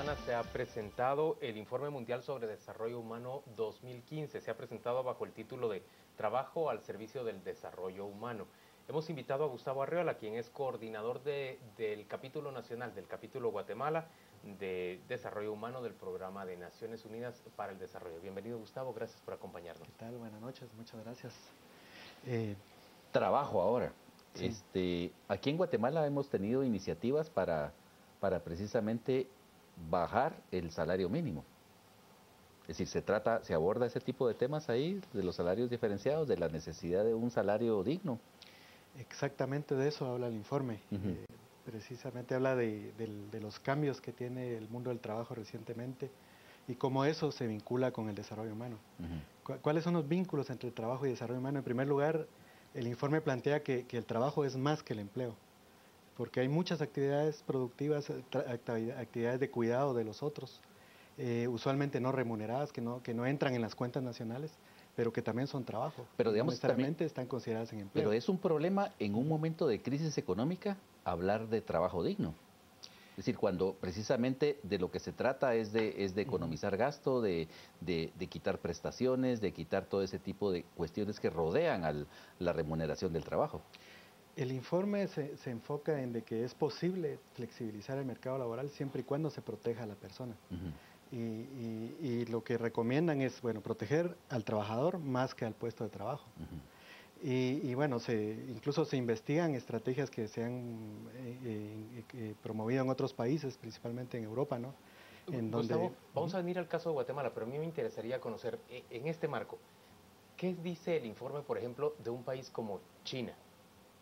semana se ha presentado el Informe Mundial sobre Desarrollo Humano 2015. Se ha presentado bajo el título de Trabajo al Servicio del Desarrollo Humano. Hemos invitado a Gustavo Arreola, quien es coordinador del capítulo nacional, del capítulo Guatemala de Desarrollo Humano del Programa de Naciones Unidas para el Desarrollo. Bienvenido, Gustavo, gracias por acompañarnos. ¿Qué tal? Buenas noches, muchas gracias. Trabajo ahora. Sí. Aquí en Guatemala hemos tenido iniciativas para precisamente bajar el salario mínimo. Es decir, se aborda ese tipo de temas ahí, de los salarios diferenciados, de la necesidad de un salario digno. Exactamente de eso habla el informe. Precisamente habla de los cambios que tiene el mundo del trabajo recientemente y cómo eso se vincula con el desarrollo humano. ¿Cuáles son los vínculos entre el trabajo y desarrollo humano? En primer lugar, el informe plantea que el trabajo es más que el empleo, porque hay muchas actividades productivas, actividades de cuidado de los otros, usualmente no remuneradas, que no entran en las cuentas nacionales, pero que también son trabajo. Pero digamos, no necesariamente están consideradas en empleo. Pero es un problema en un momento de crisis económica hablar de trabajo digno. Es decir, cuando precisamente de lo que se trata es de economizar gasto, de quitar prestaciones, de quitar todo ese tipo de cuestiones que rodean a la remuneración del trabajo. El informe se enfoca en de que es posible flexibilizar el mercado laboral siempre y cuando se proteja a la persona. Y lo que recomiendan es, bueno, proteger al trabajador más que al puesto de trabajo. Y bueno, incluso se investigan estrategias que se han promovido en otros países, principalmente en Europa, ¿no? Gustavo, vamos a venir al caso de Guatemala, pero a mí me interesaría conocer, en este marco, ¿qué dice el informe, por ejemplo, de un país como China,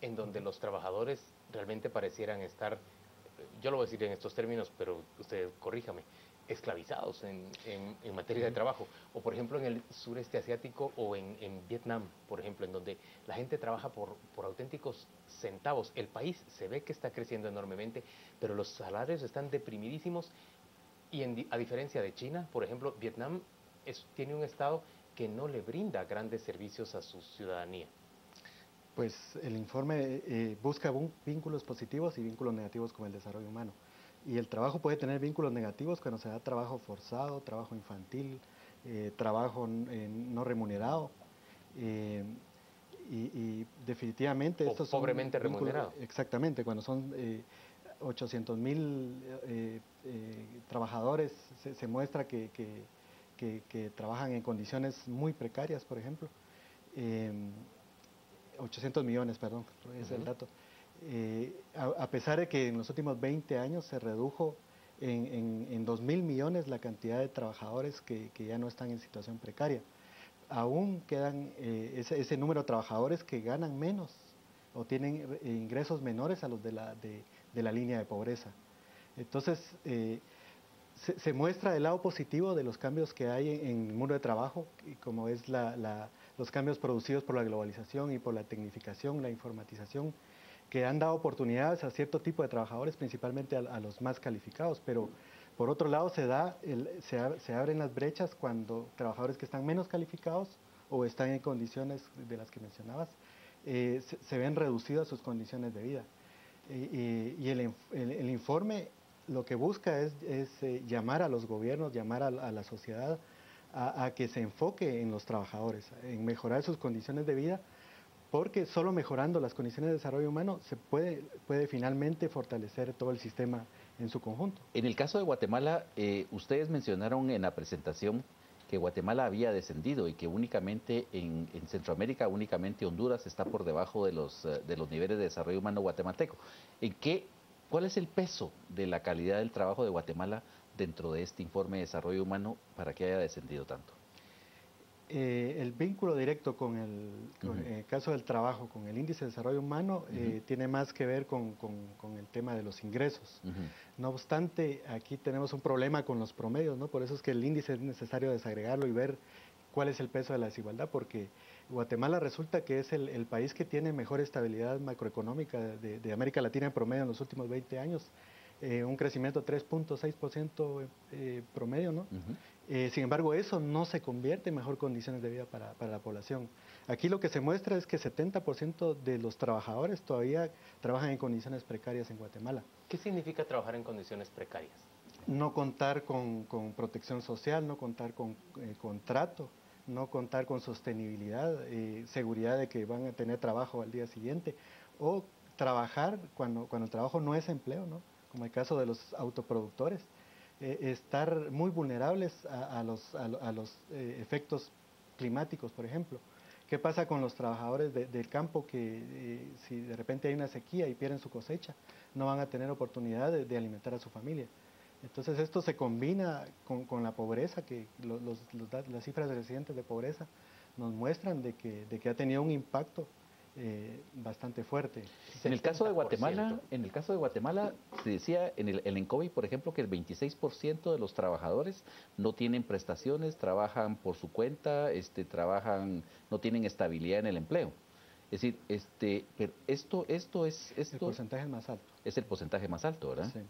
en donde los trabajadores realmente parecieran estar, yo lo voy a decir en estos términos, pero usted corríjame, esclavizados en materia de trabajo? O por ejemplo en el sureste asiático o en Vietnam, por ejemplo, en donde la gente trabaja por auténticos centavos. El país se ve que está creciendo enormemente, pero los salarios están deprimidísimos. Y a diferencia de China, por ejemplo, Vietnam tiene un estado que no le brinda grandes servicios a su ciudadanía. Pues el informe busca vínculos positivos y vínculos negativos con el desarrollo humano. Y el trabajo puede tener vínculos negativos cuando se da trabajo forzado, trabajo infantil, trabajo no remunerado. Y definitivamente o estos son pobremente remunerado. Exactamente, cuando son 800,000 trabajadores, se muestra que trabajan en condiciones muy precarias, por ejemplo. 800 millones, perdón, ese es el dato. A pesar de que en los últimos 20 años se redujo en 2.000 millones la cantidad de trabajadores que ya no están en situación precaria. Aún quedan ese número de trabajadores que ganan menos o tienen ingresos menores a los de la línea de pobreza. Entonces, se muestra el lado positivo de los cambios que hay en el mundo de trabajo, como es los cambios producidos por la globalización y por la tecnificación, la informatización, que han dado oportunidades a cierto tipo de trabajadores, principalmente a los más calificados, pero por otro lado se abren las brechas cuando trabajadores que están menos calificados o están en condiciones de las que mencionabas, se ven reducidas sus condiciones de vida. Y el informe lo que busca es llamar a los gobiernos, llamar a la sociedad a que se enfoque en los trabajadores, en mejorar sus condiciones de vida, porque solo mejorando las condiciones de desarrollo humano se puede finalmente fortalecer todo el sistema en su conjunto. En el caso de Guatemala, ustedes mencionaron en la presentación que Guatemala había descendido y que únicamente en Centroamérica, únicamente Honduras está por debajo de los niveles de desarrollo humano guatemalteco. ¿Cuál es el peso de la calidad del trabajo de Guatemala dentro de este informe de desarrollo humano para que haya descendido tanto? El vínculo directo con el caso del trabajo, con el índice de desarrollo humano, tiene más que ver con el tema de los ingresos. No obstante, aquí tenemos un problema con los promedios, ¿no? Por eso es que el índice es necesario desagregarlo y ver cuál es el peso de la desigualdad, porque Guatemala resulta que es el país que tiene mejor estabilidad macroeconómica de América Latina en promedio en los últimos 20 años. Un crecimiento 3.6% promedio, ¿no? Sin embargo, eso no se convierte en mejor condiciones de vida para la población. Aquí lo que se muestra es que 70% de los trabajadores todavía trabajan en condiciones precarias en Guatemala. ¿Qué significa trabajar en condiciones precarias? no contar con protección social, no contar con contrato, no contar con sostenibilidad, seguridad de que van a tener trabajo al día siguiente, o trabajar cuando el trabajo no es empleo, ¿no? Como el caso de los autoproductores, estar muy vulnerables a los efectos climáticos, por ejemplo. ¿Qué pasa con los trabajadores del campo que si de repente hay una sequía y pierden su cosecha, no van a tener oportunidad de alimentar a su familia? Entonces esto se combina con la pobreza, que las cifras recientes de pobreza nos muestran de que ha tenido un impacto bastante fuerte. En el caso de Guatemala, se decía en el ENCOVI, por ejemplo, que el 26% de los trabajadores no tienen prestaciones, trabajan por su cuenta, no tienen estabilidad en el empleo. Es decir, pero esto es El porcentaje es más alto. Es el porcentaje más alto, ¿verdad? Sí,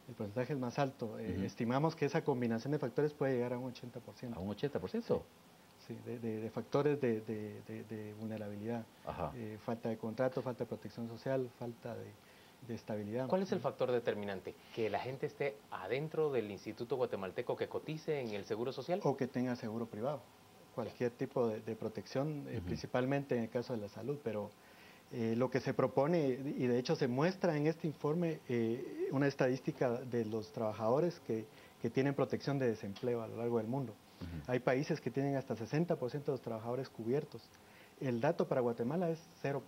el porcentaje es más alto. Estimamos que esa combinación de factores puede llegar a un 80%. ¿A un 80%? Sí. Sí, de factores de vulnerabilidad, falta de contrato, falta de protección social, falta de estabilidad. ¿Cuál es el factor determinante? ¿Que la gente esté adentro del Instituto Guatemalteco, que cotice en el Seguro Social? O que tenga seguro privado, cualquier tipo de protección, principalmente en el caso de la salud, pero lo que se propone, y de hecho se muestra en este informe, una estadística de los trabajadores que tienen protección de desempleo a lo largo del mundo. Hay países que tienen hasta 60% de los trabajadores cubiertos. El dato para Guatemala es 0%.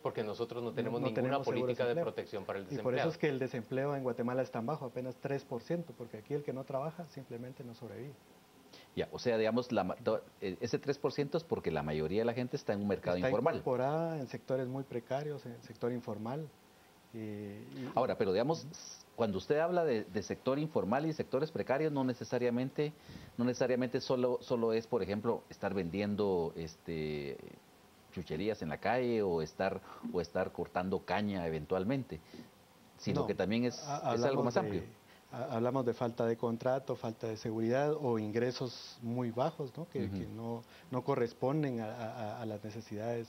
Porque nosotros no tenemos ninguna política de protección para el desempleo. Y por eso es que el desempleo en Guatemala es tan bajo, apenas 3%, porque aquí el que no trabaja simplemente no sobrevive. Ya, o sea, digamos, ese 3% es porque la mayoría de la gente está en un mercado informal. Está incorporada en sectores muy precarios, en el sector informal. Ahora, pero digamos, cuando usted habla de sector informal y sectores precarios, no necesariamente solo es, por ejemplo, estar vendiendo chucherías en la calle o estar cortando caña eventualmente, sino que también es algo más amplio. Hablamos de falta de contrato, falta de seguridad o ingresos muy bajos, ¿no? Que no corresponden a las necesidades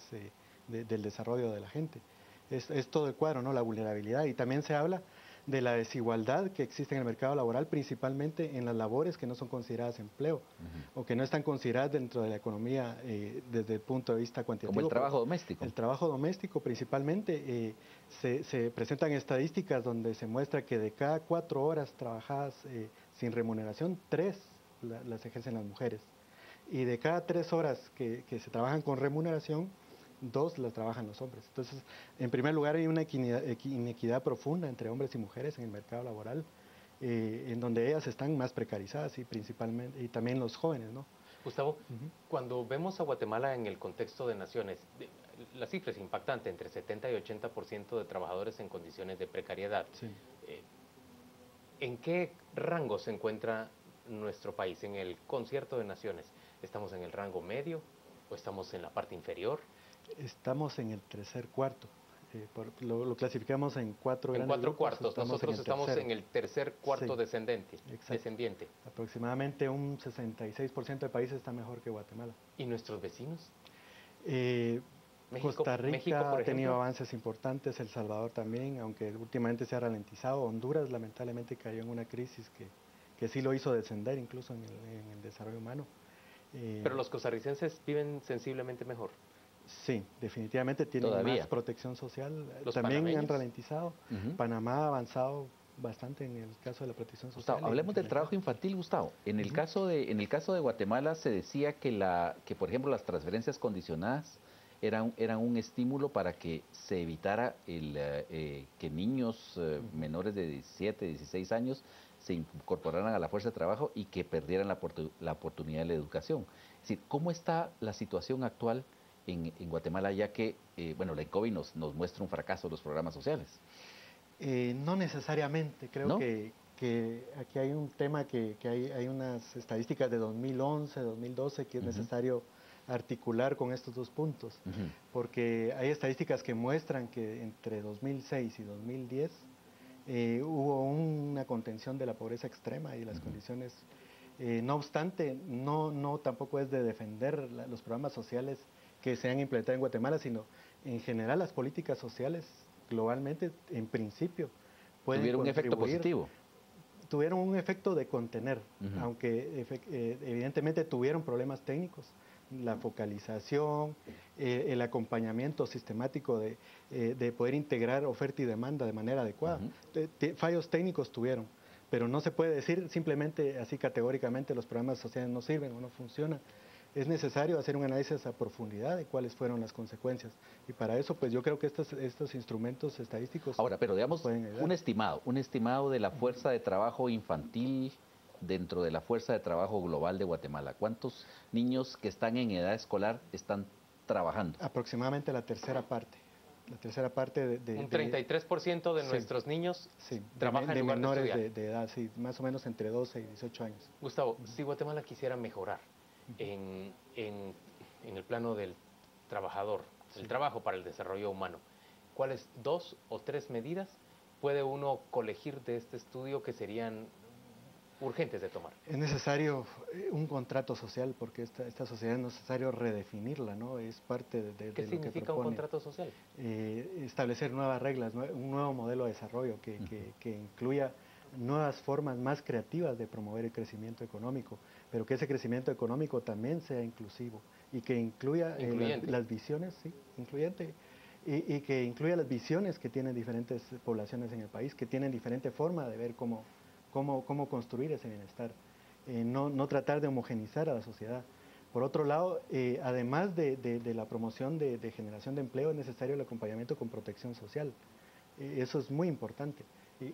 del desarrollo de la gente. Es todo el cuadro, ¿no? La vulnerabilidad. Y también se habla de la desigualdad que existe en el mercado laboral, principalmente en las labores que no son consideradas empleo o que no están consideradas dentro de la economía desde el punto de vista cuantitativo. Como el trabajo doméstico. El trabajo doméstico principalmente, se presentan estadísticas donde se muestra que de cada 4 horas trabajadas sin remuneración, 3 las ejercen las mujeres. Y de cada 3 horas que se trabajan con remuneración, 2 las trabajan los hombres. Entonces, en primer lugar, hay una inequidad profunda entre hombres y mujeres en el mercado laboral, en donde ellas están más precarizadas y principalmente, y también los jóvenes, ¿no? Gustavo, cuando vemos a Guatemala en el contexto de naciones, la cifra es impactante, entre 70 y 80% de trabajadores en condiciones de precariedad. Sí. ¿En qué rango se encuentra nuestro país en el concierto de naciones? ¿Estamos en el rango medio o estamos en la parte inferior? Estamos en el tercer cuarto. Lo clasificamos en 4 grandes grupos. En 4 cuartos. Nosotros estamos en el tercer cuarto descendiente. Aproximadamente un 66% de países está mejor que Guatemala. ¿Y nuestros vecinos? Costa Rica ha tenido avances importantes, El Salvador también, aunque últimamente se ha ralentizado. Honduras lamentablemente cayó en una crisis que sí lo hizo descender incluso en el desarrollo humano. Pero los costarricenses viven sensiblemente mejor. Sí, definitivamente tienen más protección social. También han ralentizado. Panamá ha avanzado bastante en el caso de la protección social. Gustavo, hablemos del trabajo infantil, Gustavo. En el caso de Guatemala se decía que por ejemplo las transferencias condicionadas eran un estímulo para que se evitara que niños menores de 17, 16 años se incorporaran a la fuerza de trabajo y que perdieran la oportunidad de la educación. Es decir, ¿cómo está la situación actual en Guatemala, ya que la ENCOVI nos muestra un fracaso de los programas sociales? No necesariamente, creo ¿no? que aquí hay un tema que hay unas estadísticas de 2011, 2012 que es necesario articular con estos 2 puntos, porque hay estadísticas que muestran que entre 2006 y 2010 hubo una contención de la pobreza extrema y las condiciones. No obstante, no tampoco es de defender los programas sociales que se han implementado en Guatemala, sino en general las políticas sociales globalmente, en principio, pueden tuvieron un efecto positivo. tuvieron un efecto de contener, aunque evidentemente tuvieron problemas técnicos, la focalización, el acompañamiento sistemático de poder integrar oferta y demanda de manera adecuada. Fallos técnicos tuvieron, pero no se puede decir simplemente así categóricamente los programas sociales no sirven o no funcionan. Es necesario hacer un análisis a profundidad de cuáles fueron las consecuencias. Y para eso, pues yo creo que estos instrumentos estadísticos... Ahora, pero digamos, pueden ayudar. un estimado de la fuerza de trabajo infantil dentro de la fuerza de trabajo global de Guatemala. ¿Cuántos niños que están en edad escolar están trabajando? Aproximadamente la tercera parte. La tercera parte de un 33% de nuestros niños trabajan en lugar menores de estudiar. de edad, sí, más o menos entre 12 y 18 años. Gustavo, si Guatemala quisiera mejorar en el plano del trabajador, el trabajo para el desarrollo humano, ¿cuáles 2 o 3 medidas puede uno colegir de este estudio que serían urgentes de tomar? Es necesario un contrato social, porque esta sociedad es necesario redefinirla, ¿no? Es parte de ¿Qué lo que significa un contrato social? Establecer nuevas reglas, un nuevo modelo de desarrollo que incluya nuevas formas más creativas de promover el crecimiento económico, pero que ese crecimiento económico también sea inclusivo y que incluya las visiones, sí, incluyente, y que incluya las visiones que tienen diferentes poblaciones en el país, que tienen diferente forma de ver cómo construir ese bienestar, no tratar de homogenizar a la sociedad. Por otro lado, además de la promoción de generación de empleo, es necesario el acompañamiento con protección social. Eso es muy importante.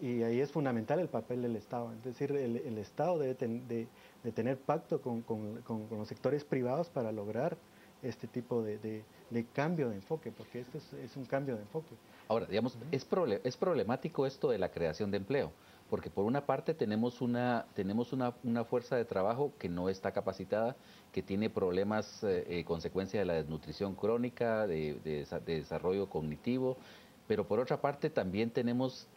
Y ahí es fundamental el papel del Estado. Es decir, el Estado debe de tener pacto con los sectores privados para lograr este tipo de cambio de enfoque, porque esto es un cambio de enfoque. Ahora, digamos, es problemático esto de la creación de empleo, porque por una parte tenemos una fuerza de trabajo que no está capacitada, que tiene problemas consecuencia de la desnutrición crónica, de desarrollo cognitivo, pero por otra parte también tenemos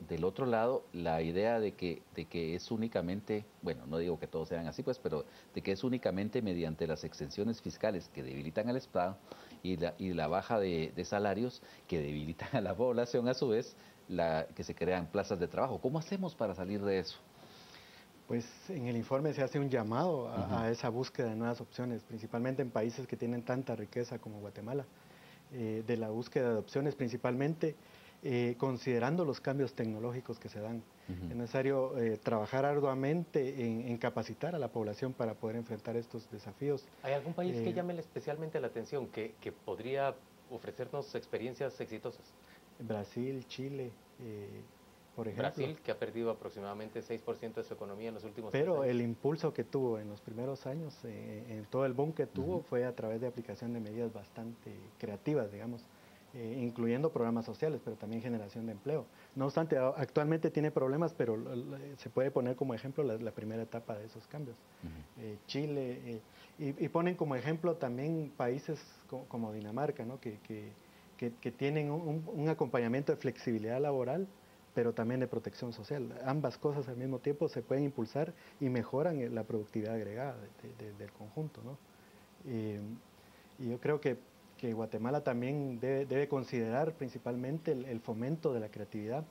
del otro lado la idea de que es únicamente, bueno, no digo que todos sean así, pues, pero de que es únicamente mediante las exenciones fiscales que debilitan al Estado y la baja de salarios que debilitan a la población a su vez, que se crean plazas de trabajo. ¿Cómo hacemos para salir de eso? Pues en el informe se hace un llamado a esa búsqueda de nuevas opciones, principalmente en países que tienen tanta riqueza como Guatemala. De la búsqueda de opciones, principalmente considerando los cambios tecnológicos que se dan. Es necesario trabajar arduamente en capacitar a la población para poder enfrentar estos desafíos. ¿Hay algún país que llame especialmente la atención, que podría ofrecernos experiencias exitosas? Brasil, Chile, por ejemplo. Brasil, que ha perdido aproximadamente 6% de su economía en los últimos 3 años. Pero el años. impulso que tuvo en los primeros años, en todo el boom que tuvo, fue a través de aplicación de medidas bastante creativas, digamos, incluyendo programas sociales, pero también generación de empleo. No obstante, actualmente tiene problemas, pero se puede poner como ejemplo la primera etapa de esos cambios. Chile, y ponen como ejemplo también países como Dinamarca, ¿no? que tienen un acompañamiento de flexibilidad laboral, pero también de protección social. Ambas cosas al mismo tiempo se pueden impulsar y mejoran la productividad agregada del conjunto, ¿no? Y yo creo que Guatemala también debe considerar principalmente el fomento de la creatividad,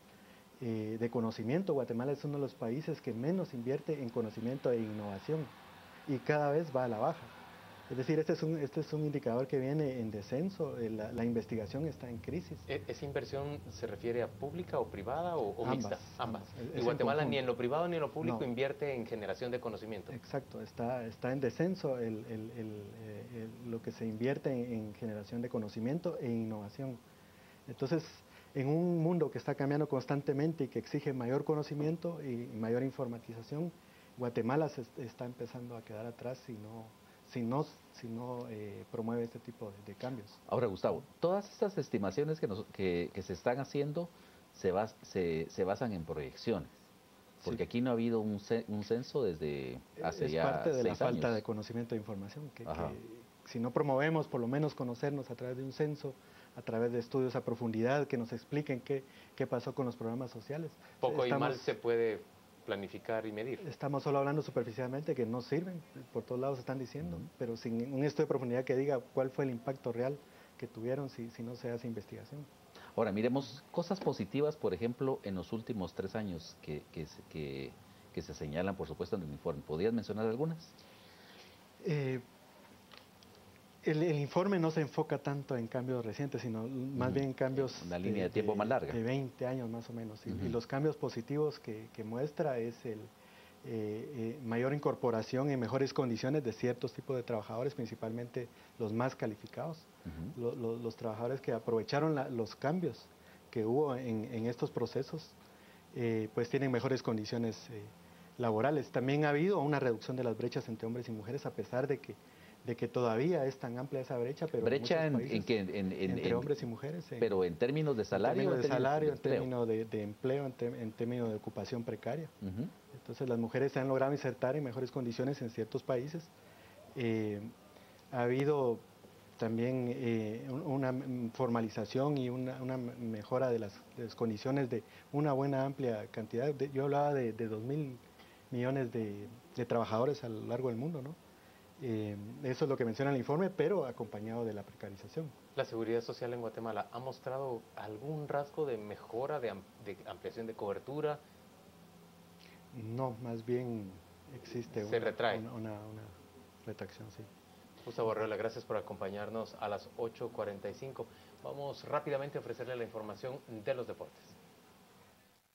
de conocimiento. Guatemala es uno de los países que menos invierte en conocimiento e innovación y cada vez va a la baja. Es decir, este es un indicador que viene en descenso, la investigación está en crisis. ¿Esa inversión se refiere a pública o privada o mixta? Ambas. Y Es Guatemala ni en lo privado ni en lo público no invierte en generación de conocimiento. Exacto, está en descenso lo que se invierte en generación de conocimiento e innovación. Entonces, en un mundo que está cambiando constantemente y que exige mayor conocimiento y mayor informatización, Guatemala se está empezando a quedar atrás si no promueve este tipo de cambios. Ahora, Gustavo, todas estas estimaciones que se están haciendo se basan en proyecciones, porque aquí no ha habido un censo desde hace ya 6 años. Es parte de la falta de conocimiento e información, que si no promovemos por lo menos conocernos a través de un censo, a través de estudios a profundidad que nos expliquen qué pasó con los programas sociales. Poco y mal se puede planificar y medir. Estamos solo hablando superficialmente que no sirven, por todos lados están diciendo, pero sin un estudio de profundidad que diga cuál fue el impacto real que tuvieron si no se hace investigación. Ahora, miremos cosas positivas, por ejemplo, en los últimos 3 años que se señalan, por supuesto, en el informe. ¿Podrías mencionar algunas? Eh, el informe no se enfoca tanto en cambios recientes, sino más bien en cambios una línea de tiempo más larga. De 20 años más o menos. Y Uh-huh. los cambios positivos que muestra es el mayor incorporación en mejores condiciones de ciertos tipos de trabajadores, principalmente los más calificados, los trabajadores que aprovecharon los cambios que hubo en estos procesos, pues tienen mejores condiciones laborales. También ha habido una reducción de las brechas entre hombres y mujeres, a pesar de que todavía es tan amplia esa brecha, pero brecha en muchos países, entre hombres y mujeres. Pero en términos de salario. En términos de empleo, en términos de ocupación precaria. Uh-huh. Entonces las mujeres se han logrado insertar en mejores condiciones en ciertos países. Ha habido también una formalización y una mejora de las condiciones de una buena amplia cantidad. Yo hablaba de 2.000 millones de trabajadores a lo largo del mundo, ¿no? Eso es lo que menciona el informe, pero acompañado de la precarización. ¿La seguridad social en Guatemala ha mostrado algún rasgo de mejora, de ampliación de cobertura? No, más bien existe una retracción, sí. Gustavo Arreola, gracias por acompañarnos a las 8:45. Vamos rápidamente a ofrecerle la información de los deportes.